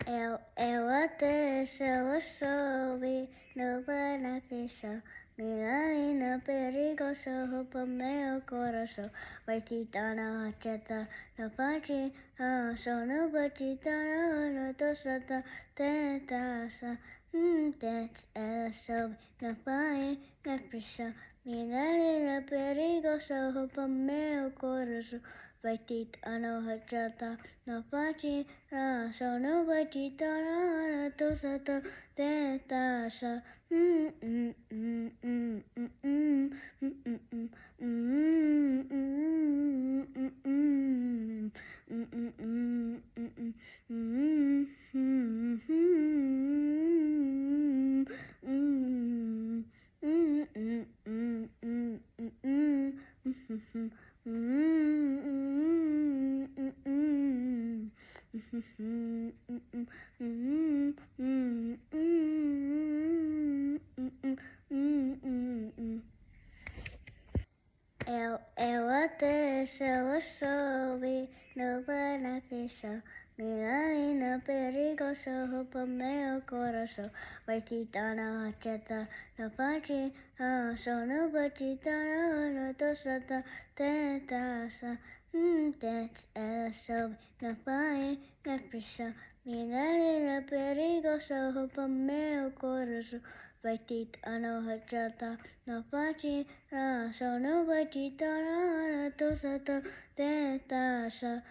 Ela desceu soube no beneficio. Menina perigosa, rouba meu coração. Vai te dar na racheta, na parte, só no batida, na tossada, tentação. Ela soube no pai, na pressão. Menina perigosa, rouba meu coração. Vai te dar na racheta, na parte, só no batida, na tossada, tentação. Ela desceu soube no benefício. Menina perigosa, rouba meu coração. Vai te dar na racheta, na parte, só no batida, na tossada, tentação. Ela soube no pai, na pressão. Menina perigosa, rouba meu coração. Vai te dar na racheta, na parte, só no batida, na tossada, tentação.